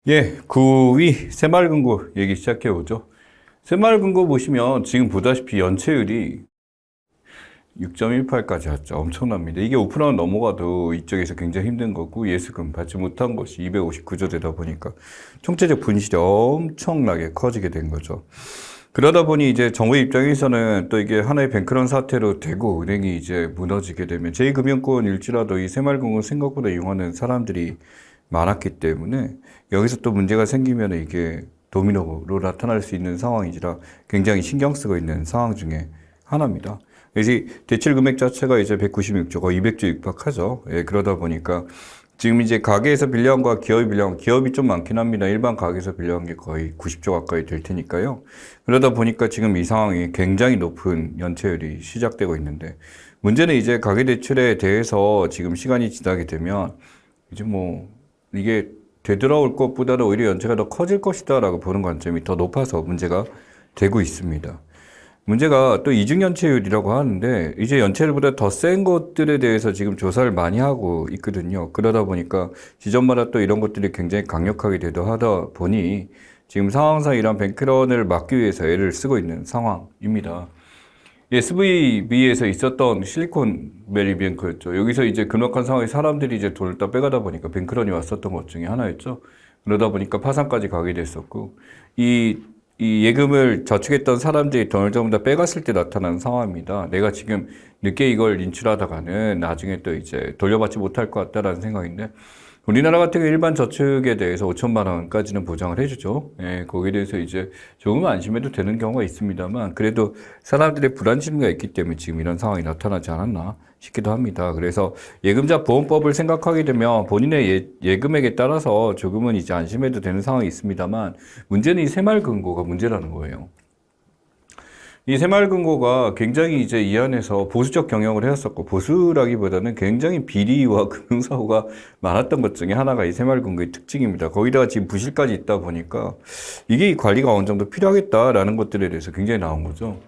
예, 9위 새마을금고 얘기 시작해 보죠. 새마을금고 보시면 지금 보다시피 연체율이 6.18까지 왔죠. 엄청납니다. 이게 오픈런 넘어가도 이쪽에서 굉장히 힘든 거고 예수금 받지 못한 것이 259조 되다 보니까 총체적 분실이 엄청나게 커지게 된 거죠. 그러다 보니 이제 정부 입장에서는 또 이게 하나의 뱅크런 사태로 되고 은행이 이제 무너지게 되면 제2금융권일지라도 이 새마을금고 생각보다 이용하는 사람들이 많았기 때문에 여기서 또 문제가 생기면 이게 도미노로 나타날 수 있는 상황이라 굉장히 신경 쓰고 있는 상황 중에 하나입니다. 그래서 대출 금액 자체가 이제 196조가 200조 육박하죠. 예, 그러다 보니까 지금 이제 가게에서 빌려한 거와 기업이 빌려한 거, 기업이 좀 많긴 합니다. 일반 가게에서 빌려한 게 거의 90조 가까이 될 테니까요. 그러다 보니까 지금 이 상황이 굉장히 높은 연체율이 시작되고 있는데 문제는 이제 가계대출에 대해서 지금 시간이 지나게 되면 이제 뭐 이게 되돌아올 것보다는 오히려 연체가 더 커질 것이다라고 보는 관점이 더 높아서 문제가 되고 있습니다. 문제가 또 이중연체율이라고 하는데 이제 연체율보다 더 센 것들에 대해서 지금 조사를 많이 하고 있거든요. 그러다 보니까 지점마다 또 이런 것들이 굉장히 강력하게 되도 하다 보니 지금 상황상 이런 뱅크런을 막기 위해서 애를 쓰고 있는 상황입니다. SVB에서 있었던 실리콘밸리 뱅크였죠. 여기서 이제 급락한 상황에 사람들이 이제 돈을 다 빼가다 보니까 뱅크런이 왔었던 것 중에 하나였죠. 그러다 보니까 파산까지 가게 됐었고, 이 예금을 저축했던 사람들이 돈을 전부 다 빼갔을 때 나타난 상황입니다. 내가 지금 늦게 이걸 인출하다가는 나중에 또 이제 돌려받지 못할 것 같다라는 생각인데, 우리나라 같은 경우 일반 저축에 대해서 5천만 원까지는 보장을 해주죠. 예, 거기에 대해서 이제 조금 안심해도 되는 경우가 있습니다만, 그래도 사람들의 불안 심리가 있기 때문에 지금 이런 상황이 나타나지 않았나 싶기도 합니다. 그래서 예금자 보험법을 생각하게 되면 본인의 예금액에 따라서 조금은 이제 안심해도 되는 상황이 있습니다만, 문제는 이 새마을금고가 문제라는 거예요. 이 새마을금고가 굉장히 이제 이 안에서 보수적 경영을 해왔었고, 보수라기보다는 굉장히 비리와 금융사고가 많았던 것 중에 하나가 이 새마을금고의 특징입니다. 거기다가 지금 부실까지 있다 보니까 이게 관리가 어느 정도 필요하겠다라는 것들에 대해서 굉장히 나온 거죠.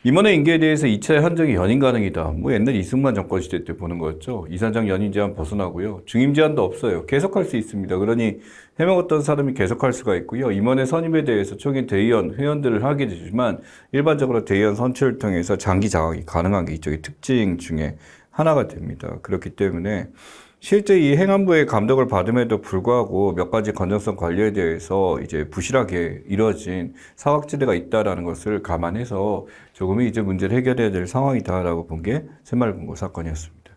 임원의 임기에 대해서 2차 현정이 연임 가능이다. 뭐 옛날 이승만 정권 시대 때 보는 거였죠. 이사장 연임 제한 벗어나고요. 중임 제한도 없어요. 계속할 수 있습니다. 그러니 해먹었던 사람이 계속할 수가 있고요. 임원의 선임에 대해서 초기 대의원, 회원들을 하게 되지만 일반적으로 대의원 선출을 통해서 장기 장악이 가능한 게 이쪽의 특징 중에 하나가 됩니다. 그렇기 때문에 실제 이 행안부의 감독을 받음에도 불구하고 몇 가지 건전성 관리에 대해서 이제 부실하게 이루어진 사각지대가 있다라는 것을 감안해서 조금은 이제 문제를 해결해야 될 상황이다라고 본 게 새마을금고 사건이었습니다.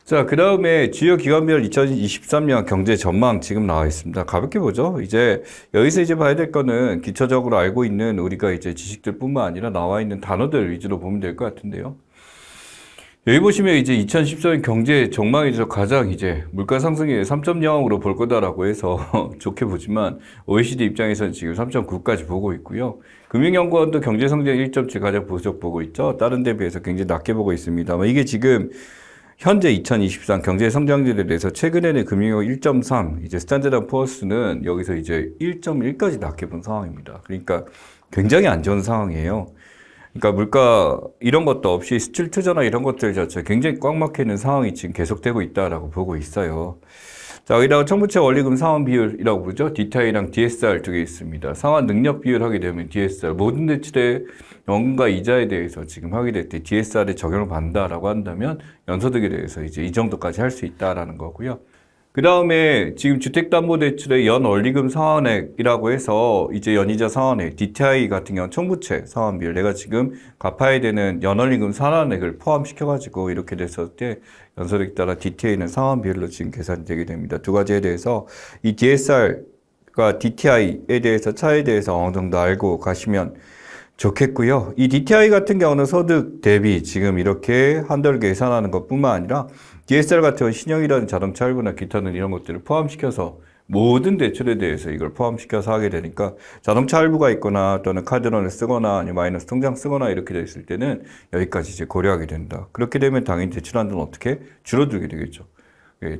자, 그 다음에 주요 기관별 2023년 경제 전망 지금 나와 있습니다. 가볍게 보죠. 이제 여기서 이제 봐야 될 거는 기초적으로 알고 있는 우리가 이제 지식들뿐만 아니라 나와 있는 단어들 위주로 보면 될 것 같은데요. 여기 보시면 이제 2014년 경제 전망에서 가장 이제 물가 상승이 3.0으로 볼 거다라고 해서 좋게 보지만 OECD 입장에서는 지금 3.9까지 보고 있고요. 금융연구원도 경제 성장 1.7 가장 보수적 보고 있죠. 다른 데 비해서 굉장히 낮게 보고 있습니다만 이게 지금 현재 2023 경제 성장률에 대해서 최근에는 금융연구원 1.3, 이제 스탠다드 포어스는 여기서 이제 1.1까지 낮게 본 상황입니다. 그러니까 굉장히 안 좋은 상황이에요. 그러니까 물가 이런 것도 없이 수출 투자나 이런 것들 자체 굉장히 꽉 막혀 있는 상황이 지금 계속되고 있다라고 보고 있어요. 자, 여기다가 청부채 원리금 상환 비율이라고 부르죠. DTI랑 DSR 두 개 있습니다. 상환 능력 비율 하게 되면 DSR, 모든 대출의 원금과 이자에 대해서 지금 하게 될 때 DSR에 적용을 받는다라고 한다면 연소득에 대해서 이제 이 정도까지 할 수 있다라는 거고요. 그 다음에 지금 주택담보대출의 연원리금 상환액이라고 해서 이제 연이자 상환액, DTI 같은 경우는 총부채 상환비율, 내가 지금 갚아야 되는 연원리금 상환액을 포함시켜가지고 이렇게 됐을 때 연소득에 따라 DTI는 상환비율로 지금 계산이 되게 됩니다. 두 가지에 대해서 이 DSR과 DTI에 대해서 차이에 대해서 어느 정도 알고 가시면 좋겠고요. 이 DTI 같은 경우는 소득 대비 지금 이렇게 한도를 계산하는 것뿐만 아니라 DSR 같은 경우는 신용이라든 자동차 할부나 기타는 이런 것들을 포함시켜서 모든 대출에 대해서 이걸 포함시켜서 하게 되니까 자동차 할부가 있거나 또는 카드론을 쓰거나 아니면 마이너스 통장 쓰거나 이렇게 됐을 때는 여기까지 이제 고려하게 된다. 그렇게 되면 당연히 대출 한도는 어떻게 줄어들게 되겠죠.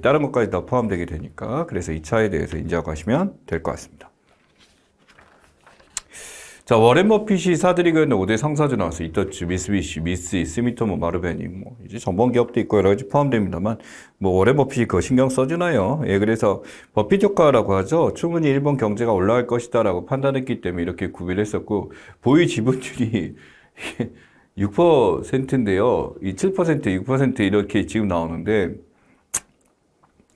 다른 것까지 다 포함되게 되니까 그래서 이 차에 대해서 인지하고 가시면 될 것 같습니다. 자, 워렌 버핏이 사들이고 있는 5대 상사주 나와서 이터치, 미쓰비시, 미쓰이, 스미토모, 마르베니, 뭐, 이제 전범 기업도 있고 여러 가지 포함됩니다만, 뭐, 워렌 버핏이 그거 신경 써주나요? 예, 그래서 버핏 효과라고 하죠. 충분히 일본 경제가 올라갈 것이다라고 판단했기 때문에 이렇게 구비를 했었고, 보유 지분율이 6%인데요. 이 7%, 6% 이렇게 지금 나오는데,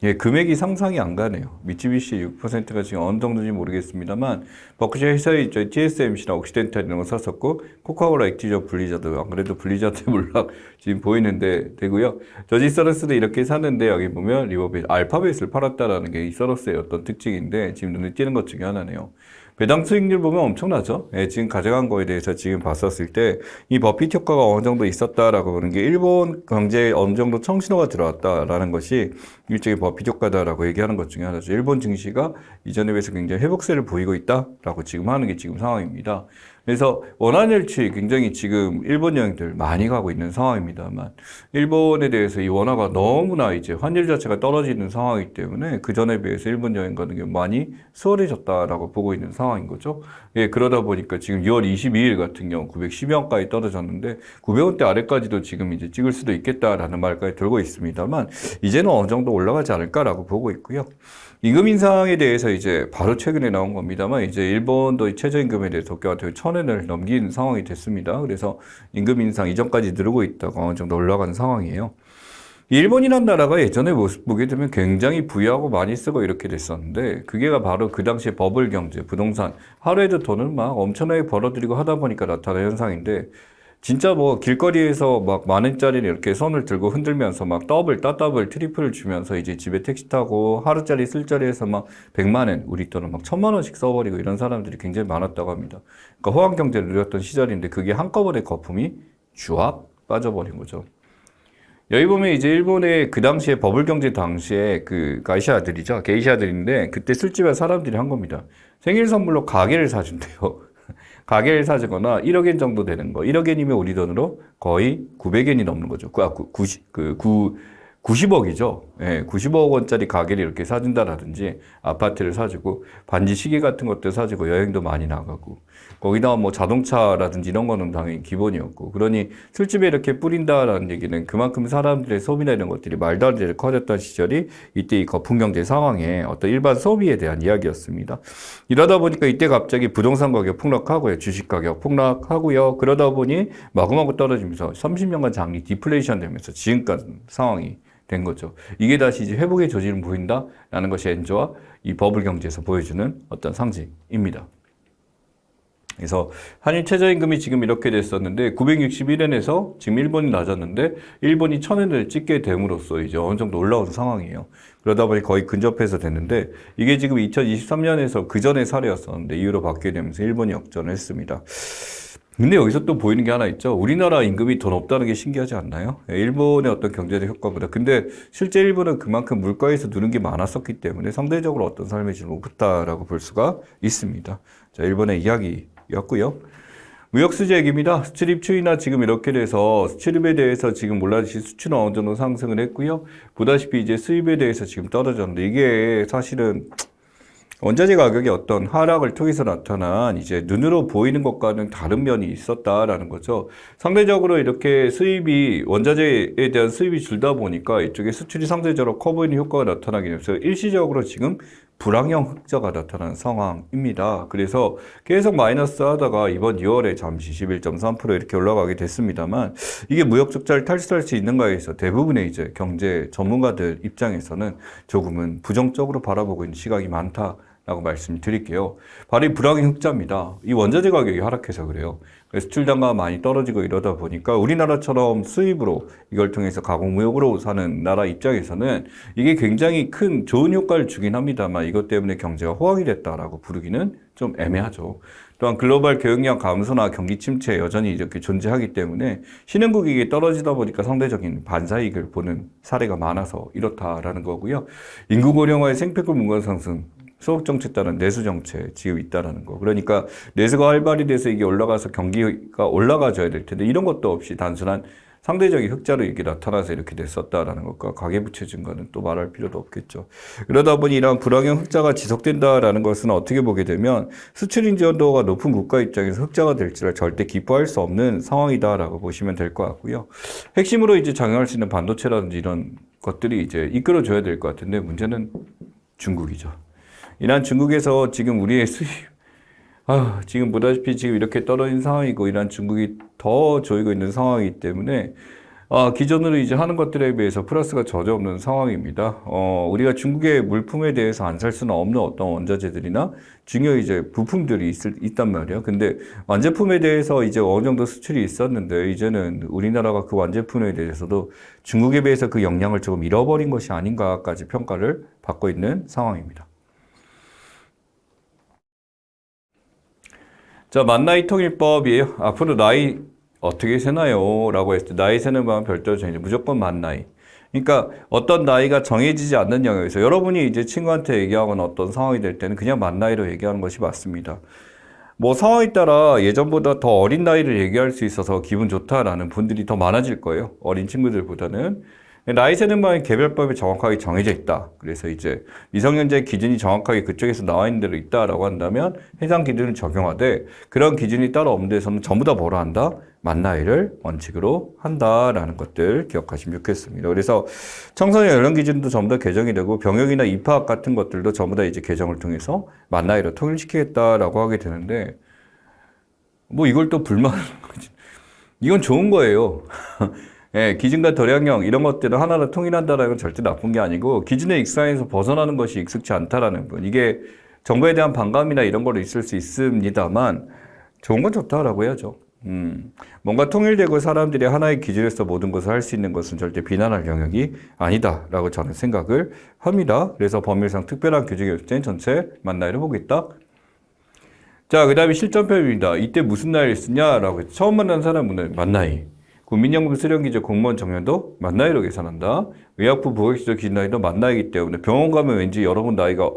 예, 금액이 상상이 안 가네요. 미쯔비시 6%가 지금 어느 정도인지 모르겠습니다만, 버크셔 회사에 있죠. TSMC나 옥시덴탈 이런 거 샀었고, 코카콜라, 액티전, 블리자드, 안 그래도 블리자드 몰락 지금 보이는데 되고요. 저지서러스도 이렇게 샀는데, 여기 보면 리버베이스, 알파벳을 팔았다라는 게 이 서러스의 어떤 특징인데, 지금 눈에 띄는 것 중에 하나네요. 배당 수익률 보면 엄청나죠. 예, 지금 가져간 거에 대해서 지금 봤었을 때 이 버핏 효과가 어느 정도 있었다라고 보는 게 일본 경제에 어느 정도 청신호가 들어왔다라는 것이 일종의 버핏 효과다라고 얘기하는 것 중에 하나죠. 일본 증시가 이전에 비해서 굉장히 회복세를 보이고 있다라고 지금 하는 게 지금 상황입니다. 그래서 원환일치 굉장히 지금 일본 여행들 많이 가고 있는 상황입니다만 일본에 대해서 이 원화가 너무나 이제 환율 자체가 떨어지는 상황이기 때문에 그 전에 비해서 일본 여행 가는 게 많이 수월해졌다라고 보고 있는 상황인 거죠. 예, 그러다 보니까 지금 6월 22일 같은 경우 910원까지 떨어졌는데 900원대 아래까지도 지금 이제 찍을 수도 있겠다라는 말까지 들고 있습니다만 이제는 어느 정도 올라가지 않을까라고 보고 있고요. 임금 인상에 대해서 이제 바로 최근에 나온 겁니다만 이제 일본도 최저임금에 대해서 도쿄 같은 1,000엔을 넘긴 상황이 됐습니다. 그래서 임금 인상 이전까지 누르고 있다가 어느 정도 올라가는 상황이에요. 일본이란 나라가 예전에 모습 보게 되면 굉장히 부유하고 많이 쓰고 이렇게 됐었는데 그게 바로 그 당시에 버블 경제, 부동산 하루에도 돈을 막 엄청나게 벌어들이고 하다 보니까 나타난 현상인데 진짜 뭐 길거리에서 막 만 원짜리를 이렇게 손을 들고 흔들면서 막 더블, 따더블, 트리플을 주면서 이제 집에 택시 타고 하루짜리 쓸 자리에서 막 100만 원, 우리 돈은 막 1,000만 원씩 써버리고 이런 사람들이 굉장히 많았다고 합니다. 그러니까 호황 경제를 누렸던 시절인데 그게 한꺼번에 거품이 쥐악 빠져버린 거죠. 여기 보면 이제 일본의 그 당시에 버블 경제 당시에 그 가이샤들이죠. 게이샤들인데 그때 술집에 사람들이 한 겁니다. 생일 선물로 가게를 사준대요. 가게를 사주거나 1억엔 정도 되는 거. 1억엔이면 우리 돈으로 거의 900엔이 넘는 거죠. 90억이죠. 예, 90억 원짜리 가게를 이렇게 사준다라든지 아파트를 사주고 반지 시계 같은 것도 사주고 여행도 많이 나가고 거기다가 뭐 자동차라든지 이런 거는 당연히 기본이었고 그러니 술집에 이렇게 뿌린다라는 얘기는 그만큼 사람들의 소비나 이런 것들이 말도 안 되게 커졌던 시절이 이때 이 거품 경제 상황에 어떤 일반 소비에 대한 이야기였습니다. 이러다 보니까 이때 갑자기 부동산 가격 폭락하고요. 주식 가격 폭락하고요. 그러다 보니 마구마구 떨어지면서 30년간 장기 디플레이션 되면서 지금까지 상황이 된 거죠. 이게 다시 이제 회복의 조짐을 보인다라는 것이 엔저와 이 버블 경제에서 보여주는 어떤 상징입니다. 그래서 한일 최저임금이 지금 이렇게 됐었는데 961엔에서 지금 일본이 낮았는데 일본이 1,000엔을 찍게 됨으로써 이제 어느 정도 올라온 상황이에요. 그러다 보니 거의 근접해서 됐는데 이게 지금 2023년에서 그 전의 사례였었는데 이후로 바뀌게 되면서 일본이 역전을 했습니다. 근데 여기서 또 보이는 게 하나 있죠. 우리나라 임금이 더 높다는 게 신기하지 않나요? 일본의 어떤 경제적 효과보다. 근데 실제 일본은 그만큼 물가에서 누는 게 많았었기 때문에 상대적으로 어떤 삶의 질은 높았다라고 볼 수가 있습니다. 자, 일본의 이야기였고요. 무역 수지 얘기입니다. 수출입 추이나 지금 이렇게 돼서 수출입에 대해서 지금 몰라주신 수출은 어느 정도 상승을 했고요. 보다시피 이제 수입에 대해서 지금 떨어졌는데 이게 사실은 원자재 가격의 어떤 하락을 통해서 나타난 이제 눈으로 보이는 것과는 다른 면이 있었다라는 거죠. 상대적으로 이렇게 수입이 원자재에 대한 수입이 줄다 보니까 이쪽에 수출이 상대적으로 커 보이는 효과가 나타나게 되면서 일시적으로 지금 불황형 흑자가 나타난 상황입니다. 그래서 계속 마이너스 하다가 이번 2월에 잠시 11.3% 이렇게 올라가게 됐습니다만 이게 무역 적자를 탈출할 수 있는가에 있어 대부분의 이제 경제 전문가들 입장에서는 조금은 부정적으로 바라보고 있는 시각이 많다. 라고 말씀드릴게요. 바로 이 불황의 흑자입니다. 이 원자재 가격이 하락해서 그래요. 수출 단가가 많이 떨어지고 이러다 보니까 우리나라처럼 수입으로 이걸 통해서 가공무역으로 사는 나라 입장에서는 이게 굉장히 큰 좋은 효과를 주긴 합니다만 이것 때문에 경제가 호황이 됐다라고 부르기는 좀 애매하죠. 또한 글로벌 교역량 감소나 경기 침체 여전히 이렇게 존재하기 때문에 신흥국 이익이 떨어지다 보니까 상대적인 반사이익을 보는 사례가 많아서 이렇다라는 거고요. 인구 고령화의 생태계 문화 상승 소득 정책에 따른 내수 정책 지금 있다라는 거. 그러니까 내수가 활발히 돼서 이게 올라가서 경기가 올라가줘야 될 텐데 이런 것도 없이 단순한 상대적인 흑자로 이게 나타나서 이렇게 됐었다라는 것과 가계부채 증가는 또 말할 필요도 없겠죠. 그러다 보니 이런 불황형 흑자가 지속된다라는 것은 어떻게 보게 되면 수출 인지도가 높은 국가 입장에서 흑자가 될지를 절대 기뻐할 수 없는 상황이다라고 보시면 될 것 같고요. 핵심으로 이제 작용할 수 있는 반도체라든지 이런 것들이 이제 이끌어줘야 될 것 같은데 문제는 중국이죠. 이란 중국에서 지금 우리의 수입 지금 보다시피 지금 이렇게 떨어진 상황이고 이란 중국이 더 조이고 있는 상황이기 때문에 기존으로 이제 하는 것들에 비해서 플러스가 전혀 없는 상황입니다. 우리가 중국의 물품에 대해서 안 살 수는 없는 어떤 원자재들이나 중요 이제 부품들이 있단 말이에요. 근데 완제품에 대해서 이제 어느 정도 수출이 있었는데 이제는 우리나라가 그 완제품에 대해서도 중국에 비해서 그 역량을 조금 잃어버린 것이 아닌가까지 평가를 받고 있는 상황입니다. 자, 만나이 통일법이에요. 앞으로 나이 어떻게 세나요? 라고 했을 때 나이 세는 방은 별도로 정해져 무조건 만나이. 그러니까 어떤 나이가 정해지지 않는 영역에서 여러분이 이제 친구한테 얘기하거나 어떤 상황이 될 때는 그냥 만나이로 얘기하는 것이 맞습니다. 뭐 상황에 따라 예전보다 더 어린 나이를 얘기할 수 있어서 기분 좋다라는 분들이 더 많아질 거예요. 어린 친구들보다는. 나이 세는 방이 개별법에 정확하게 정해져 있다. 그래서 이제 미성년자 기준이 정확하게 그쪽에서 나와 있는 대로 있다라고 한다면 해당 기준을 적용하되 그런 기준이 따로 없는 데서는 전부 다 뭐라 한다? 만 나이를 원칙으로 한다라는 것들 기억하시면 좋겠습니다. 그래서 청소년 연령 기준도 전부 다 개정이 되고 병역이나 입학 같은 것들도 전부 다 이제 개정을 통해서 만 나이로 통일시키겠다라고 하게 되는데 뭐 이걸 또 불만하는 거지. 이건 좋은 거예요. 예, 기준과 도량형 이런 것들을 하나로 통일한다는 건 절대 나쁜 게 아니고 기준의 익상에서 벗어나는 것이 익숙치 않다라는 분. 이게 정부에 대한 반감이나 이런 거로 있을 수 있습니다만 좋은 건 좋다라고 해야죠. 뭔가 통일되고 사람들이 하나의 기준에서 모든 것을 할 수 있는 것은 절대 비난할 영역이 아니다라고 저는 생각을 합니다. 그래서 법률상 특별한 규정이 없을 땐 전체 만 나이를 보겠다. 자, 그 다음에 실전표입니다. 이때 무슨 나이를 쓰냐라고 해서 처음 만난 사람은 만 나이. 국민연금 수령기준 공무원 정년도 만 나이로 계산한다. 의약부 부가기초 기준 나이도 만 나이기 때문에 병원 가면 왠지 여러분 나이가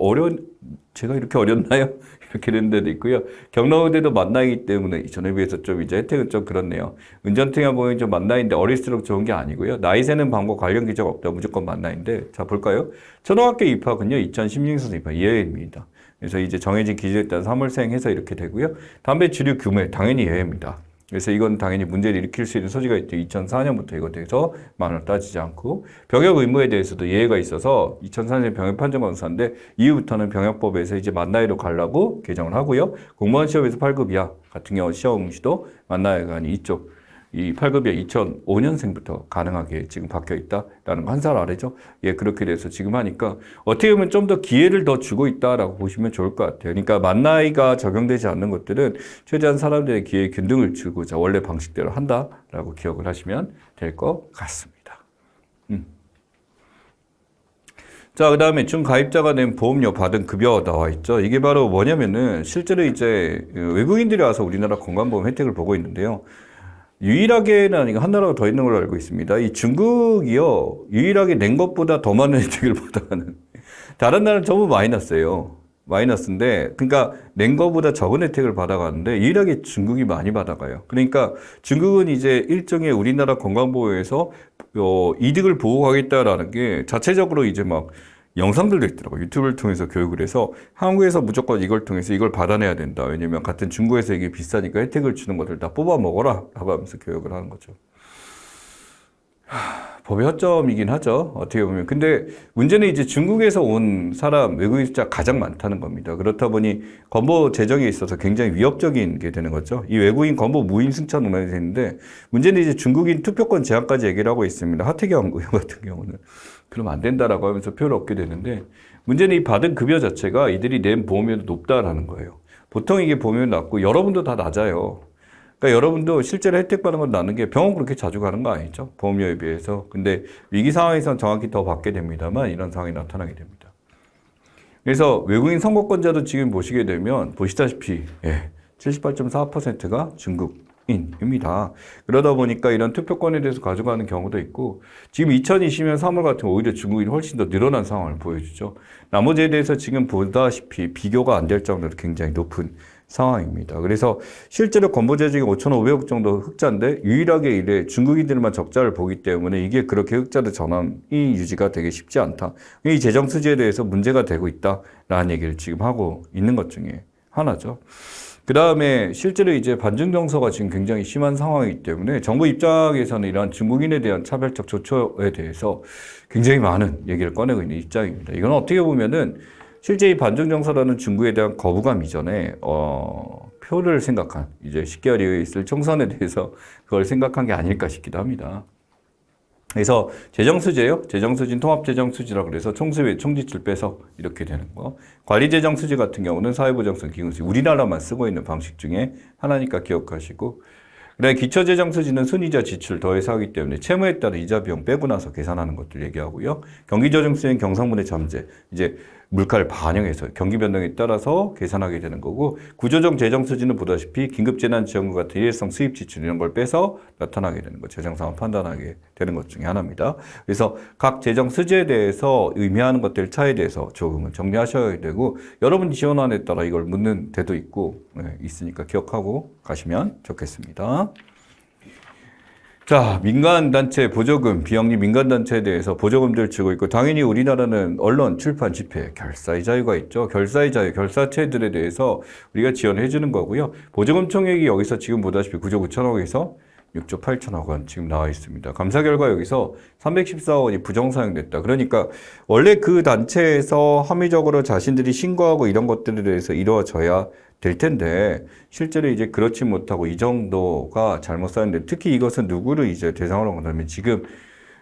제가 이렇게 어렸나요? 이렇게 되는 데도 있고요. 경로의대도 만 나이기 때문에 이전에 비해서 좀 이제 혜택은 좀 그렇네요. 운전통행 보면 좀 만 나이인데 어릴수록 좋은 게 아니고요. 나이 세는 방법 관련 기재가 없다. 무조건 만 나이인데. 자, 볼까요? 초등학교 입학은요, 2016년생 입학 예외입니다. 그래서 이제 정해진 기준에 따라 3월생 해서 이렇게 되고요. 담배 주류 규모 당연히 예외입니다. 그래서 이건 당연히 문제를 일으킬 수 있는 소지가 있죠. 2004년부터 이거 돼서 만원 따지지 않고 병역 의무에 대해서도 예외가 있어서 2004년 병역 판정검사인데 이후부터는 병역법에서 이제 만 나이로 가려고 개정을 하고요. 공무원 시험에서 8급 이하 같은 경우 시험 시도 만 나이가 아닌 이 8급 이하 2005년생부터 가능하게 지금 바뀌어 있다라는 거 한 살 아래죠. 예, 그렇게 돼서 지금 하니까 어떻게 보면 좀 더 기회를 더 주고 있다라고 보시면 좋을 것 같아요. 그러니까 만 나이가 적용되지 않는 것들은 최대한 사람들의 기회에 균등을 주고자 원래 방식대로 한다라고 기억을 하시면 될 것 같습니다. 자, 그 다음에 준가입자가 낸 보험료 받은 급여 나와 있죠. 이게 바로 뭐냐면은 실제로 이제 외국인들이 와서 우리나라 건강보험 혜택을 보고 있는데요. 유일하게는 아니고 한 나라가 더 있는 걸로 알고 있습니다. 이 중국이요, 유일하게 낸 것보다 더 많은 혜택을 받아가는. 다른 나라는 전부 마이너스예요. 마이너스인데, 그러니까 낸 것보다 적은 혜택을 받아가는데 유일하게 중국이 많이 받아가요. 그러니까 중국은 이제 일종의 우리나라 건강보험에서 이득을 보호하겠다라는 게 자체적으로 이제 막 영상들도 있더라고요. 유튜브를 통해서 교육을 해서 한국에서 무조건 이걸 통해서 이걸 받아내야 된다. 왜냐면 같은 중국에서 이게 비싸니까 혜택을 주는 것들 다 뽑아 먹어라 라고 하면서 교육을 하는 거죠. 법의 허점이긴 하죠. 어떻게 보면. 근데 문제는 이제 중국에서 온 사람, 외국인 숫자가 가장 많다는 겁니다. 그렇다 보니 건보 재정에 있어서 굉장히 위협적인 게 되는 거죠. 이 외국인 건보 무임 승차 논란이 되는데 문제는 이제 중국인 투표권 제한까지 얘기를 하고 있습니다. 하태경 의원 같은 경우는. 그러면 안 된다라고 하면서 표를 얻게 되는데 문제는 이 받은 급여 자체가 이들이 낸 보험료도 높다라는 거예요. 보통 이게 보험료 낮고 여러분도 다 낮아요. 그러니까 여러분도 실제로 혜택 받는 건 나는 게 병원 그렇게 자주 가는 거 아니죠? 보험료에 비해서. 근데 위기 상황에서는 정확히 더 받게 됩니다만 이런 상황이 나타나게 됩니다. 그래서 외국인 선거권자도 지금 보시게 되면 보시다시피 78.4%가 중국인입니다. 그러다 보니까 이런 투표권에 대해서 가져가는 경우도 있고 지금 2020년 3월 같은 오히려 중국인이 훨씬 더 늘어난 상황을 보여주죠. 나머지에 대해서 지금 보다시피 비교가 안 될 정도로 굉장히 높은 상황입니다. 그래서 실제로 건보 재정이 5,500억 정도 흑자인데 유일하게 이래 중국인들만 적자를 보기 때문에 이게 그렇게 흑자로 전환이 유지가 되게 쉽지 않다. 이 재정 수지에 대해서 문제가 되고 있다라는 얘기를 지금 하고 있는 것 중에 하나죠. 그 다음에 실제로 이제 반중 정서가 지금 굉장히 심한 상황이기 때문에 정부 입장에서는 이러한 중국인에 대한 차별적 조처에 대해서 굉장히 많은 얘기를 꺼내고 있는 입장입니다. 이건 어떻게 보면은 실제 이 반중 정서라는 중국에 대한 거부감 이전에 표를 생각한 이제 10개월이 있을 총선에 대해서 그걸 생각한 게 아닐까 싶기도 합니다. 그래서 재정수지예요. 재정수지는 통합재정수지라고 그래서 총수비, 총지출 빼서 이렇게 되는 거. 관리재정수지 같은 경우는 사회보장성 기금수지. 우리나라만 쓰고 있는 방식 중에 하나니까 기억하시고. 그다음에 기초재정수지는 순이자 지출 더해서 하기 때문에 채무에 따른 이자 비용 빼고 나서 계산하는 것들 얘기하고요. 경기조정수지는 경상분의 잠재. 이제 물가를 반영해서 경기 변동에 따라서 계산하게 되는 거고 구조적 재정 수지는 보다시피 긴급재난지원금 같은 일회성 수입 지출 이런 걸 빼서 나타나게 되는 거 재정 상황 판단하게 되는 것 중에 하나입니다. 그래서 각 재정 수지에 대해서 의미하는 것들 차이에 대해서 조금은 정리하셔야 되고 여러분 지원안에 따라 이걸 묻는 데도 있고 있으니까 기억하고 가시면 좋겠습니다. 자, 민간단체 보조금, 비영리 민간단체에 대해서 보조금들 주고 있고, 당연히 우리나라는 언론, 출판, 집회, 결사의 자유가 있죠. 결사의 자유, 결사체들에 대해서 우리가 지원해 주는 거고요. 보조금 총액이 여기서 지금 보다시피 9조 9천억에서 6조 8천억 원 지금 나와 있습니다. 감사 결과 여기서 314억 원이 부정사용됐다. 그러니까 원래 그 단체에서 합리적으로 자신들이 신고하고 이런 것들에 대해서 이루어져야 될 텐데 실제로 이제 그렇지 못하고 이 정도가 잘못 사용된 특히 이것은 누구를 이제 대상으로 한다면 지금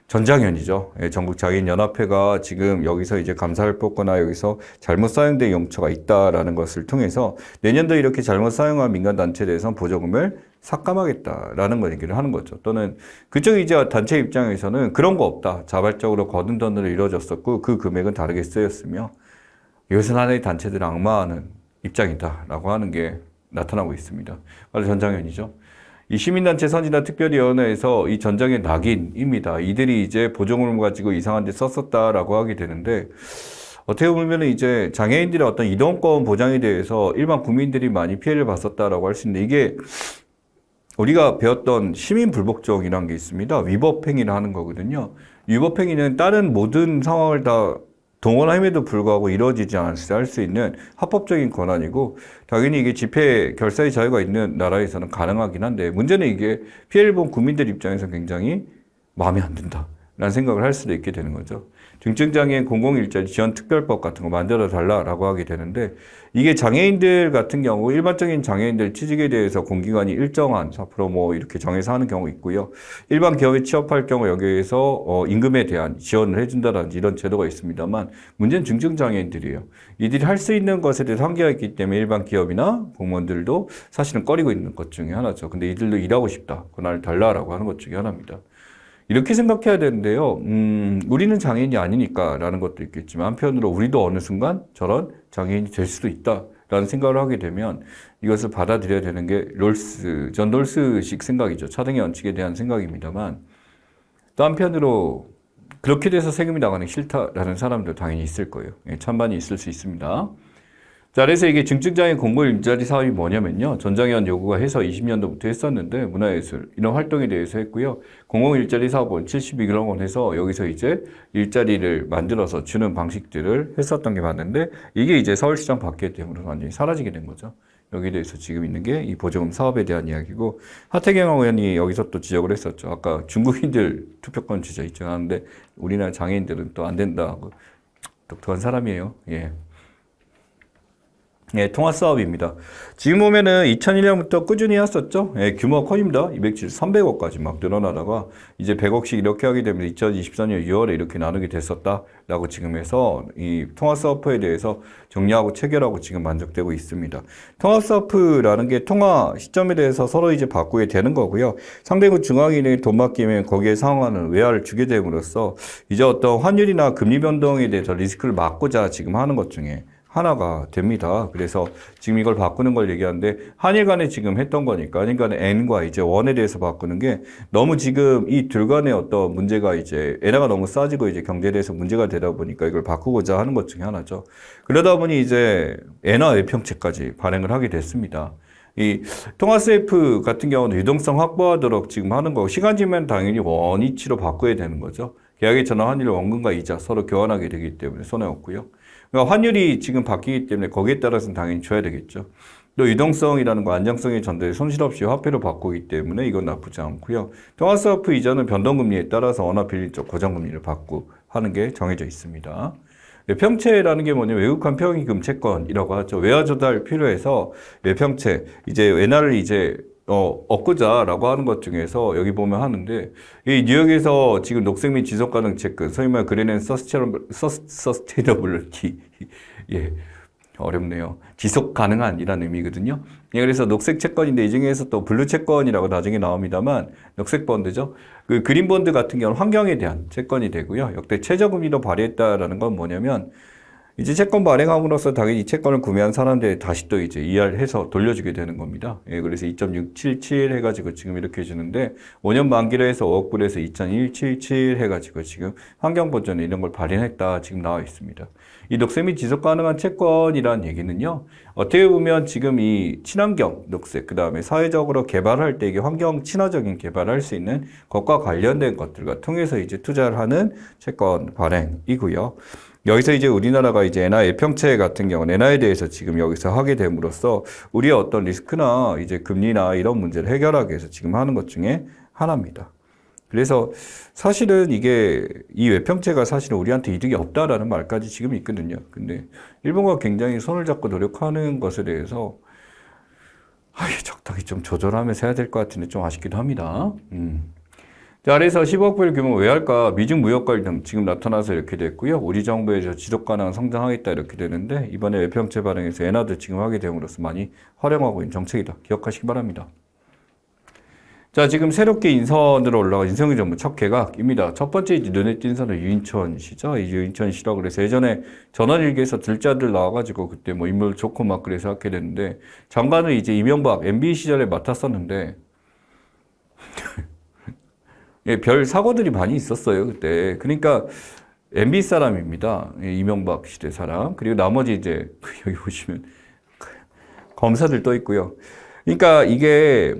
전장현이죠. 전국장애인연합회가 지금 여기서 이제 감사를 뽑거나 여기서 잘못 사용된 용처가 있다라는 것을 통해서 내년도 이렇게 잘못 사용한 민간단체에 대해서는 보조금을 삭감하겠다라는 걸 얘기를 하는 거죠. 또는 그쪽 이제 단체 입장에서는 그런 거 없다. 자발적으로 거둔 돈으로 이루어졌었고 그 금액은 다르게 쓰였으며 이것은 하나의 단체들을 악마하는 입장이다라고 하는 게 나타나고 있습니다. 바로 전장현이죠. 이 시민단체 선진화 특별위원회에서 이 전장현 낙인입니다. 이들이 이제 보조금을 가지고 이상한 데 썼었다라고 하게 되는데 어떻게 보면 이제 장애인들의 어떤 이동권 보장에 대해서 일반 국민들이 많이 피해를 봤었다라고 할 수 있는데 이게 우리가 배웠던 시민불복종이라는 게 있습니다. 위법행위를 하는 거거든요. 위법행위는 다른 모든 상황을 다 동원함에도 불구하고 이루어지지 않을 수 있는 합법적인 권한이고 당연히 이게 집회 결사의 자유가 있는 나라에서는 가능하긴 한데 문제는 이게 피해를 본 국민들 입장에서 굉장히 마음에 안 든다라는 생각을 할 수도 있게 되는 거죠. 중증장애인 공공일자리 지원특별법 같은 거 만들어 달라라고 하게 되는데 이게 장애인들 같은 경우 일반적인 장애인들 취직에 대해서 공기관이 일정한 4% 뭐 이렇게 정해서 하는 경우 있고요. 일반 기업에 취업할 경우 여기에서 임금에 대한 지원을 해준다든지 이런 제도가 있습니다만 문제는 중증장애인들이에요. 이들이 할 수 있는 것에 대해서 한계가 있기 때문에 일반 기업이나 공무원들도 사실은 꺼리고 있는 것 중에 하나죠. 근데 이들도 일하고 싶다. 그날 달라라고 하는 것 중에 하나입니다. 이렇게 생각해야 되는데요. 우리는 장애인이 아니니까 라는 것도 있겠지만 한편으로 우리도 어느 순간 저런 장애인이 될 수도 있다라는 생각을 하게 되면 이것을 받아들여야 되는 게 존 롤스식 생각이죠. 차등의 원칙에 대한 생각입니다만 또 한편으로 그렇게 돼서 세금이 나가는 게 싫다라는 사람도 당연히 있을 거예요. 찬반이 있을 수 있습니다. 자, 그래서 이게 중증장애인 공고 일자리 사업이 뭐냐면요. 전장현 요구가 해서 20년도부터 했었는데 문화예술 이런 활동에 대해서 했고요. 공공일자리 사업은 72억 원 해서 여기서 이제 일자리를 만들어서 주는 방식들을 했었던 게 맞는데 이게 이제 서울시장 바뀌기 때문에 완전히 사라지게 된 거죠. 여기에 대해서 지금 있는 게 이 보조금 사업에 대한 이야기고 하태경 의원이 여기서 또 지적을 했었죠. 아까 중국인들 투표권 주자 입증하는데 우리나라 장애인들은 또 안 된다. 독특한 사람이에요. 예. 예, 통화 사업입니다. 지금 보면은 2001년부터 꾸준히 했었죠. 예, 규모가 커집니다. 300억까지 막 늘어나다가 이제 100억씩 이렇게 하게 되면 2024년 6월에 이렇게 나누게 됐었다라고 지금 해서 이 통화 사업에 대해서 정리하고 체결하고 지금 만족되고 있습니다. 통화 사업라는 게 통화 시점에 대해서 서로 이제 바꾸게 되는 거고요. 상대국 중앙은행이 돈 맡기면 거기에 상환하는 외화를 주게 됨으로써 이제 어떤 환율이나 금리 변동에 대해서 리스크를 막고자 지금 하는 것 중에 하나가 됩니다. 그래서 지금 이걸 바꾸는 걸 얘기하는데 한일 간에 지금 했던 거니까 한일 간에 N과 이제 원에 대해서 바꾸는 게 너무 지금 이 둘 간의 어떤 문제가 이제 엔화가 너무 싸지고 이제 경제에 대해서 문제가 되다 보니까 이걸 바꾸고자 하는 것 중에 하나죠. 그러다 보니 이제 엔화 외평채까지 발행을 하게 됐습니다. 이 통화세이프 같은 경우는 유동성 확보하도록 지금 하는 거 시간이면 당연히 원위치로 바꿔야 되는 거죠. 계약에 전환 환율 원금과 이자 서로 교환하게 되기 때문에 손해 없고요. 그러니까 환율이 지금 바뀌기 때문에 거기에 따라서는 당연히 줘야 되겠죠. 또 유동성이라는 거 안정성의 전달에 손실 없이 화폐로 바꾸기 때문에 이건 나쁘지 않고요. 통화스와프 이자는 변동금리에 따라서 원화 빌리적 고정금리를 받고 하는 게 정해져 있습니다. 외평채라는 게 뭐냐면 외국환 평이금 채권이라고 하죠. 외화 조달 필요해서 외평채 이제 엔화를 이제 얻고자라고 하는 것 중에서 여기 보면 하는데 이 뉴욕에서 지금 녹색 및 지속 가능 채권 소위 말해 그린앤 서스테이너블리티 예 어렵네요. 지속 가능한이라는 의미거든요. 예, 그래서 녹색 채권인데 이 중에서 또 블루 채권이라고 나중에 나옵니다만 녹색 번드죠. 그 그린 번드 같은 경우는 환경에 대한 채권이 되고요. 역대 최저금리로 발행했다라는 건 뭐냐면 이제 채권 발행함으로써 당연히 이 채권을 구매한 사람들이 다시 또 이제 이해해서 돌려주게 되는 겁니다. 예, 그래서 2.677 해가지고 지금 이렇게 주는데 5년 만기로 해서 5억 불에서 2.177 해가지고 지금 환경보전에 이런 걸 발행했다 지금 나와 있습니다. 이 녹색 및 지속 가능한 채권이라는 얘기는요. 어떻게 보면 지금 이 친환경 녹색 그 다음에 사회적으로 개발할 때 이게 환경 친화적인 개발을 할 수 있는 것과 관련된 것들과 통해서 이제 투자를 하는 채권 발행이고요. 여기서 이제 우리나라가 이제 엔화 외평채 같은 경우는 엔화에 대해서 지금 여기서 하게 됨으로써 우리의 어떤 리스크나 이제 금리나 이런 문제를 해결하기 위해서 지금 하는 것 중에 하나입니다. 그래서 사실은 이게 이 외평채가 사실은 우리한테 이득이 없다라는 말까지 지금 있거든요. 근데 일본과 굉장히 손을 잡고 노력하는 것에 대해서 적당히 좀 조절하면서 해야 될 것 같은데 좀 아쉽기도 합니다. 자, 그래서 10억 불 규모 외환가, 미중 무역 갈등 지금 나타나서 이렇게 됐고요. 우리 정부에서 지속 가능한 성장하겠다 이렇게 되는데 이번에 외평채 발행에서 엔화도 지금 하게 됨으로써 많이 활용하고 있는 정책이다. 기억하시기 바랍니다. 자, 지금 새롭게 인선으로 올라간 인성의 정부 첫 개각입니다. 첫 번째 이제 눈에 띈 사람은 유인천 씨죠. 이 유인천 씨라고 그래서 예전에 전원일기에서 둘째 아들 나와가지고 그때 뭐 인물 좋고 막 그래서 하게 됐는데 장관은 이제 이명박 MB 시절에 맡았었는데 예, 별 사고들이 많이 있었어요, 그때. 그러니까, MB 사람입니다. 예, 이명박 시대 사람. 그리고 나머지 이제, 여기 보시면, 검사들 떠 있고요. 그러니까 이게,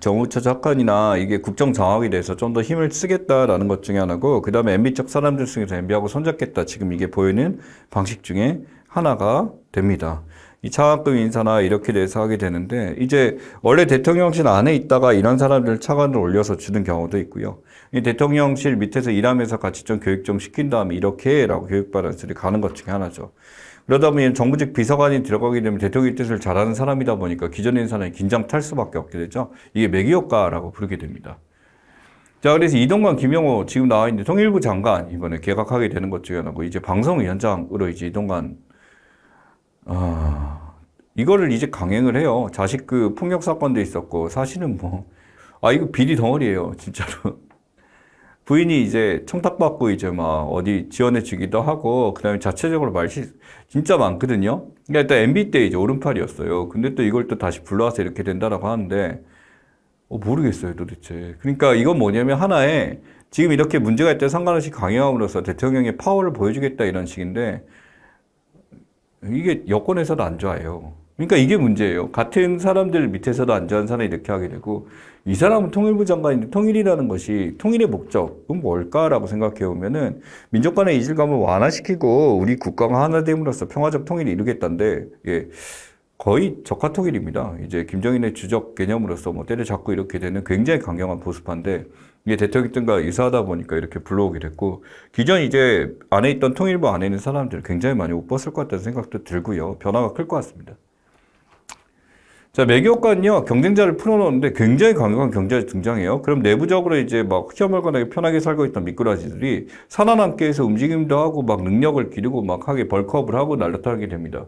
정우처 사건이나 이게 국정 장악이 돼서 좀 더 힘을 쓰겠다라는 것 중에 하나고, 그 다음에 MB 쪽 사람들 중에서 MB하고 손잡겠다. 지금 이게 보이는 방식 중에 하나가 됩니다. 이 차관급 인사나 이렇게 돼서 하게 되는데 이제 원래 대통령실 안에 있다가 이런 사람들 차관을 올려서 주는 경우도 있고요. 이 대통령실 밑에서 일하면서 같이 좀 교육 좀 시킨 다음에 이렇게 라고 교육받아서 가는 것 중에 하나죠. 그러다 보니 정부직 비서관이 들어가게 되면 대통령의 뜻을 잘하는 사람이다 보니까 기존에 있는 사람이 긴장 탈 수밖에 없게 되죠. 이게 매기효과라고 부르게 됩니다. 자, 그래서 이동관, 김영호 지금 나와 있는데 통일부 장관 이번에 개각하게 되는 것 중에 하나고 이제 방송위원장으로 이제 이동관 이거를 이제 강행을 해요. 자식 그 폭력 사건도 있었고, 사실은 뭐, 이거 비리 덩어리예요, 진짜로. 부인이 이제 청탁받고 이제 막 어디 지원해 주기도 하고, 그 다음에 자체적으로 말이 진짜 많거든요. 그러니까 일단 MB 때 이제 오른팔이었어요. 근데 또 이걸 또 다시 불러와서 이렇게 된다라고 하는데, 모르겠어요, 도대체. 그러니까 이건 뭐냐면 하나의, 지금 이렇게 문제가 있다 상관없이 강행함으로써 대통령의 파워를 보여주겠다 이런 식인데, 이게 여권에서도 안 좋아해요. 그러니까 이게 문제예요. 같은 사람들 밑에서도 안 좋아하는 사람이 이렇게 하게 되고 이 사람은 통일부 장관인데 통일이라는 것이 통일의 목적은 뭘까라고 생각해 보면은 민족 간의 이질감을 완화시키고 우리 국가가 하나 됨으로써 평화적 통일을 이루겠다는데 예, 거의 적화 통일입니다. 이제 김정인의 주적 개념으로서 뭐 때려잡고 이렇게 되는 굉장히 강경한 보수파인데 이게 대통령 등과 유사하다 보니까 이렇게 불러오게 됐고 기존 이제 안에 있던 통일부 안에 있는 사람들 굉장히 많이 못 벗을 것 같다는 생각도 들고요. 변화가 클 것 같습니다. 자, 매교권은요, 경쟁자를 풀어놓는데 굉장히 강력한 경쟁자 등장해요. 그럼 내부적으로 이제 막 휘어멀건하게 편하게 살고 있던 미꾸라지들이 살아남기 위해서 움직임도 하고 막 능력을 기르고 막 하게 벌크업을 하고 날라타게 됩니다.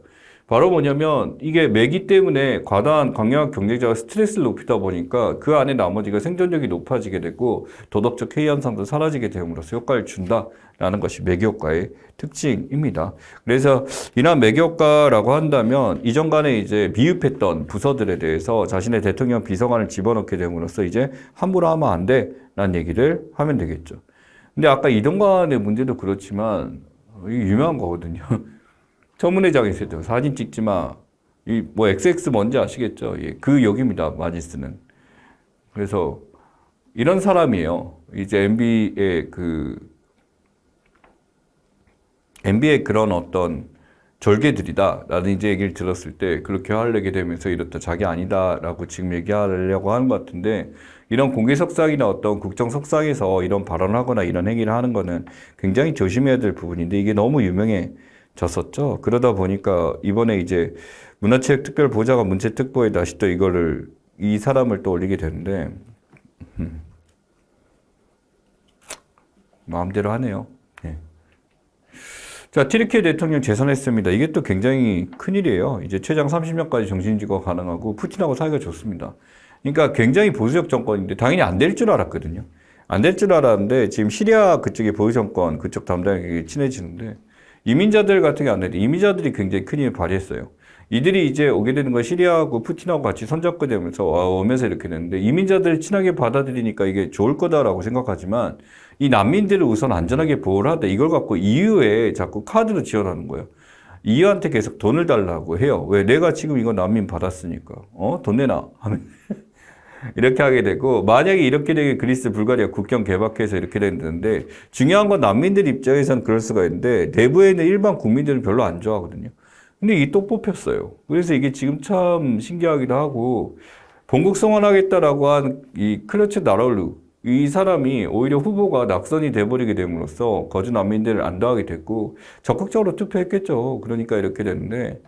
바로 뭐냐면 이게 매기 때문에 과다한 강력한 경쟁자가 스트레스를 높이다 보니까 그 안에 나머지가 생존력이 높아지게 되고 도덕적 해이 현상도 사라지게 됨으로써 효과를 준다라는 것이 매기 효과의 특징입니다. 그래서 이러한 매기 효과라고 한다면 이전간에 이제 미흡했던 부서들에 대해서 자신의 대통령 비서관을 집어넣게 됨으로써 이제 함부로 하면 안 돼라는 얘기를 하면 되겠죠. 근데 아까 이동관의 문제도 그렇지만 이게 유명한 거거든요. 청문회장에 있을 때 사진 찍지 마. 이 뭐 XX 뭔지 아시겠죠? 예, 그 역입니다. 많이 쓰는. 그래서 이런 사람이에요. 이제 MB의 그런 어떤 절개들이다라는 이제 얘기를 들었을 때 그렇게 화를 되면서 이렇다 자기 아니다라고 지금 얘기하려고 하는 것 같은데 이런 공개석상이나 어떤 국정석상에서 이런 발언을 하거나 이런 행위를 하는 거는 굉장히 조심해야 될 부분인데 이게 너무 유명해졌었죠. 그러다 보니까 이번에 이제 문화체육특별보좌관 문체특보에 다시 또 이 사람을 또 올리게 되는데 마음대로 하네요. 네. 자, 티르키예 대통령 재선했습니다. 이게 또 굉장히 큰일이에요. 이제 최장 30년까지 정신지거 가능하고 푸틴하고 사이가 좋습니다. 그러니까 굉장히 보수적 정권인데 당연히 안 될 줄 알았거든요. 안 될 줄 알았는데 지금 시리아 그쪽의 보수 정권 그쪽 담당에게 친해지는데 이민자들 같은 게 안 되는데 이민자들이 굉장히 큰 힘을 발휘했어요. 이들이 이제 오게 되는 건 시리아하고 푸틴하고 같이 손잡고 되면서 오면서 이렇게 되는데 이민자들을 친하게 받아들이니까 이게 좋을 거다라고 생각하지만 이 난민들을 우선 안전하게 보호를 하되 이걸 갖고 EU에 자꾸 카드로 지원하는 거예요. EU한테 계속 돈을 달라고 해요. 왜? 내가 지금 이거 난민 받았으니까. 돈 내놔. 하면 이렇게 하게 되고 만약에 이렇게 되게 그리스, 불가리아 국경 개박해서 이렇게 되는데 중요한 건 난민들 입장에서는 그럴 수가 있는데 내부에 있는 일반 국민들은 별로 안 좋아하거든요. 근데 이게 또 뽑혔어요. 그래서 이게 지금 참 신기하기도 하고 본국 성원하겠다라고 한 이 클러츠 나라울루 이 사람이 오히려 후보가 낙선이 돼버리게 됨으로써 거주 난민들을 안도하게 됐고 적극적으로 투표했겠죠. 그러니까 이렇게 됐는데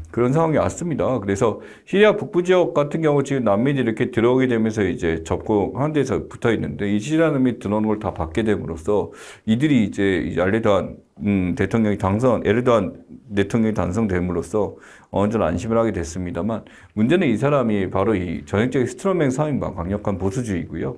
그런 상황이 왔습니다. 그래서 시리아 북부 지역 같은 경우 지금 난민이 이렇게 들어오게 되면서 이제 접근한 데서 붙어 있는데 이 시리아 난민이 들어오는 걸 다 받게 됨으로써 이들이 이제 알레도안 에르도안 대통령이 당선됨으로써 어느 정도 안심을 하게 됐습니다만 문제는 이 사람이 바로 이 전형적인 스트롱맨 상인방 강력한 보수주의고요.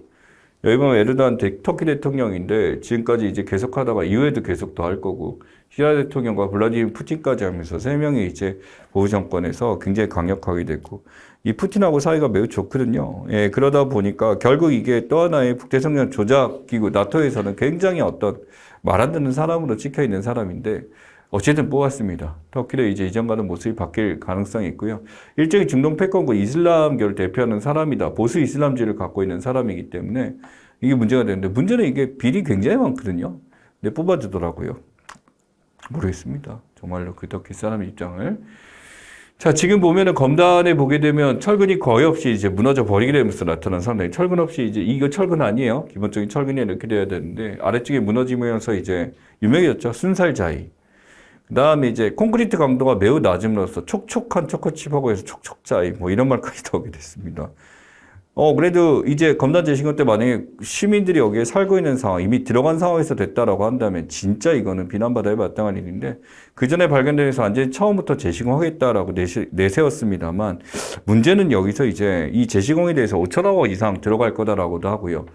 여기 보면 에르도안 터키 대통령인데 지금까지 이제 계속하다가 이후에도 계속 더 할 거고 시리아 대통령과 블라디미르 푸틴까지 하면서 세 명이 이제 보수 정권에서 굉장히 강력하게 됐고 이 푸틴하고 사이가 매우 좋거든요. 예, 그러다 보니까 결국 이게 또 하나의 북대성령 조작 기구 나토에서는 굉장히 어떤 말 안 듣는 사람으로 찍혀 있는 사람인데 어쨌든 뽑았습니다. 터키를 이제 이전과는 모습이 바뀔 가능성이 있고요. 일종의 중동 패권과 이슬람교를 대표하는 사람이다. 보수 이슬람주의를 갖고 있는 사람이기 때문에 이게 문제가 되는데 문제는 이게 비리 굉장히 많거든요. 근데 뽑아주더라고요. 모르겠습니다. 정말로 그 터키 사람 입장을. 자, 지금 보면은 검단에 보게 되면 철근이 거의 없이 이제 무너져 버리게 되면서 나타난 상당히 철근 없이 이제 이거 철근 아니에요. 기본적인 철근이 이렇게 돼야 되는데 아래쪽에 무너지면서 이제 유명해졌죠. 순살자위. 그 다음에 이제 콘크리트 강도가 매우 낮음으로써 촉촉한 초코칩하고 해서 촉촉자위 뭐 이런 말까지 나오게 됐습니다. 그래도 이제 검단 재신권 때 만약에 시민들이 여기에 살고 있는 상황, 이미 들어간 상황에서 됐다라고 한다면 진짜 이거는 비난받아야 마땅한 일인데 그 전에 발견돼서 완전히 처음부터 재시공하겠다라고 내세웠습니다만 문제는 여기서 이제 이 재시공에 대해서 5천억 원 이상 들어갈 거다라고도 하고요.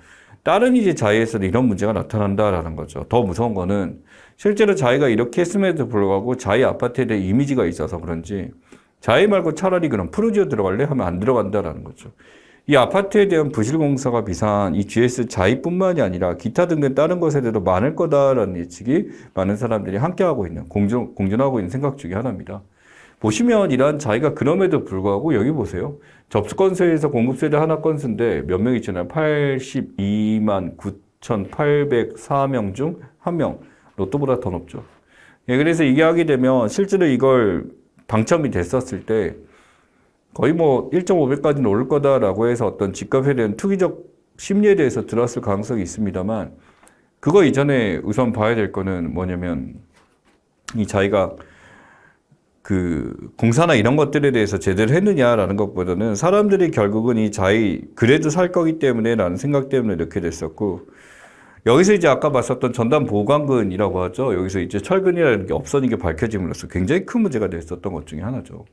다른 이제 자위에서도 이런 문제가 나타난다라는 거죠. 더 무서운 거는 실제로 자위가 이렇게 했음에도 불구하고 자위 아파트에 대해 이미지가 있어서 그런지 자위 말고 차라리 그럼 푸르지오 들어갈래? 하면 안 들어간다라는 거죠. 이 아파트에 대한 부실공사가 비상한 이 GS 자위뿐만이 아니라 기타 등등 다른 것에 대해도 많을 거다라는 예측이 많은 사람들이 함께하고 있는 공존하고 있는 생각 중에 하나입니다. 보시면 이러한 자위가 그럼에도 불구하고 여기 보세요. 접수 건수에서 공급 세대 하나 건수인데 몇 명 있잖아요. 82만 9,804명 중 1명. 로또보다 더 높죠. 예, 그래서 이게 하게 되면 실제로 이걸 당첨이 됐었을 때 거의 뭐 1.5배까지는 오를 거다라고 해서 어떤 집값에 대한 투기적 심리에 대해서 들어왔을 가능성이 있습니다만 그거 이전에 우선 봐야 될 거는 뭐냐면 이 자기가 그 공사나 이런 것들에 대해서 제대로 했느냐라는 것보다는 사람들이 결국은 이 자기 그래도 살 거기 때문에 라는 생각 때문에 이렇게 됐었고 여기서 이제 아까 봤었던 전담 보강근이라고 하죠. 여기서 이제 철근이라는 게 없어진 게 밝혀짐으로써 굉장히 큰 문제가 됐었던 것 중에 하나죠.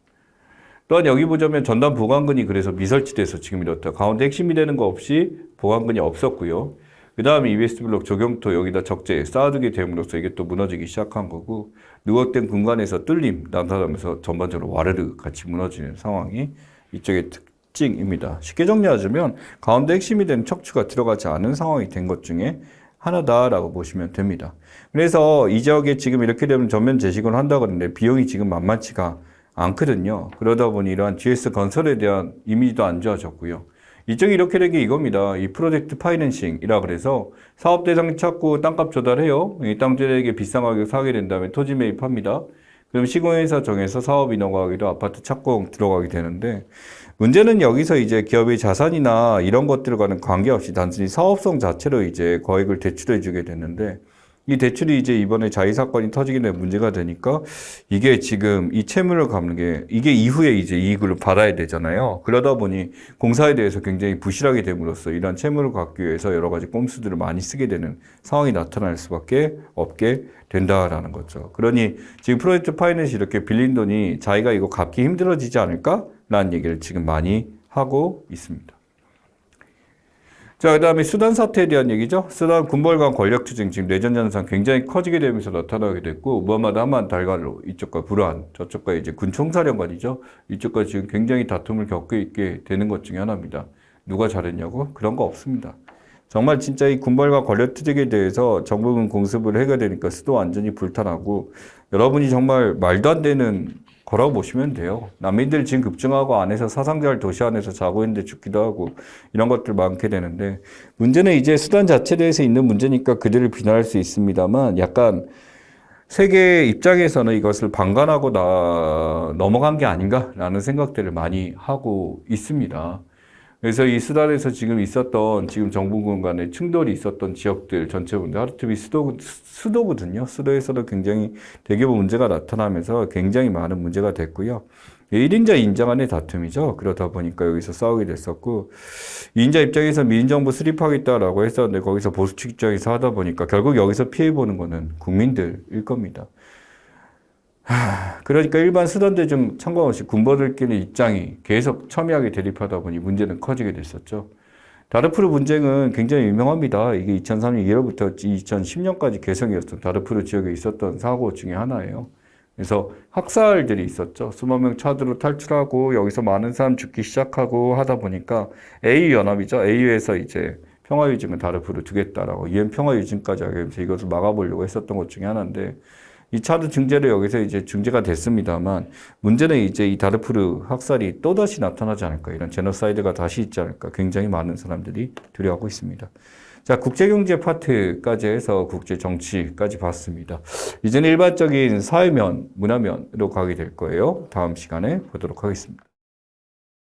또한 여기 보자면 전담 보강근이 그래서 미설치돼서 지금 이렇다. 가운데 핵심이 되는 거 없이 보강근이 없었고요. 그 다음에 EBS 블록 조경토 여기다 적재 쌓아두게 됨으로써 이게 또 무너지기 시작한 거고, 누각된 공간에서 뚫림 나타나면서 전반적으로 와르르 같이 무너지는 상황이 이쪽의 특징입니다. 쉽게 정리하자면 가운데 핵심이 되는 척추가 들어가지 않은 상황이 된 것 중에 하나다라고 보시면 됩니다. 그래서 이 지역에 지금 이렇게 되면 전면 재시공을 한다고 하는데 비용이 지금 만만치가 않거든요. 그러다 보니 이러한 GS 건설에 대한 이미지도 안 좋아졌고요. 이쪽이 이렇게 된 게 이겁니다. 이 프로젝트 파이낸싱이라 그래서 사업 대상 찾고 땅값 조달해요. 이 땅주에게 비싼 가격 사게 된 다음에 토지 매입합니다. 그럼 시공회사 정해서 사업 인허가하기로 아파트 착공 들어가게 되는데, 문제는 여기서 이제 기업의 자산이나 이런 것들과는 관계없이 단순히 사업성 자체로 이제 거액을 대출해 주게 됐는데, 이 대출이 이제 이번에 자의 사건이 터지게 된 문제가 되니까 이게 지금 이 채무를 갚는 게 이게 이후에 이제 이익을 받아야 되잖아요. 그러다 보니 공사에 대해서 굉장히 부실하게 됨으로써 이러한 채무를 갚기 위해서 여러 가지 꼼수들을 많이 쓰게 되는 상황이 나타날 수밖에 없게 된다라는 거죠. 그러니 지금 프로젝트 파이낸스 이렇게 빌린 돈이 자기가 이거 갚기 힘들어지지 않을까라는 얘기를 지금 많이 하고 있습니다. 자, 그 다음에 수단 사태에 대한 얘기죠. 수단 군벌 간 권력 투쟁 지금 내전 현상 굉장히 커지게 되면서 나타나게 됐고, 무함마드 하만 달갈로 이쪽과 불안, 저쪽과 이제 군 총사령관이죠. 이쪽과 지금 굉장히 다툼을 겪고 있게 되는 것 중에 하나입니다. 누가 잘했냐고? 그런 거 없습니다. 정말 진짜 이 군벌과 권력 투쟁에 대해서 정부군 공습을 해야 되니까 수도 완전히 불타나고, 여러분이 정말 말도 안 되는 거라고 보시면 돼요. 난민들 지금 급증하고 안에서 사상자를 도시 안에서 자고 있는데 죽기도 하고 이런 것들 많게 되는데, 문제는 이제 수단 자체에 대해서 있는 문제니까 그들을 비난할 수 있습니다만, 약간 세계 입장에서는 이것을 방관하고 넘어간 게 아닌가라는 생각들을 많이 하고 있습니다. 그래서 이 수단에서 지금 있었던 지금 정부군 간의 충돌이 있었던 지역들 전체분들 하루트비 수도거든요. 수도에서도 굉장히 대규모 문제가 나타나면서 굉장히 많은 문제가 됐고요. 1인자 2인자 간의 다툼이죠. 그러다 보니까 여기서 싸우게 됐었고, 2인자 입장에서 민정부 수립하겠다라고 했었는데 거기서 보수 측 입장에서 하다 보니까 결국 여기서 피해보는 거는 국민들일 겁니다. 그러니까 일반 수단대중 참관없이 군벌들끼리 입장이 계속 첨예하게 대립하다 보니 문제는 커지게 됐었죠. 다르푸르 분쟁은 굉장히 유명합니다. 이게 2003년 1월부터 2010년까지 개성이었던 다르푸르 지역에 있었던 사고 중에 하나예요. 그래서 학살들이 있었죠. 수만 명 차도로 탈출하고 여기서 많은 사람 죽기 시작하고 하다 보니까 AU-연합이죠. AU에서 이제 평화유진을 다르푸르 두겠다라고 UN 평화유진까지 하면서 이것을 막아보려고 했었던 것 중에 하나인데, 이 차도 중재를 여기서 이제 중재가 됐습니다만, 문제는 이제 이 다르푸르 학살이 또다시 나타나지 않을까, 이런 제노사이드가 다시 있지 않을까 굉장히 많은 사람들이 두려워하고 있습니다. 자, 국제경제 파트까지 해서 국제정치까지 봤습니다. 이제는 일반적인 사회면, 문화면으로 가게 될 거예요. 다음 시간에 보도록 하겠습니다.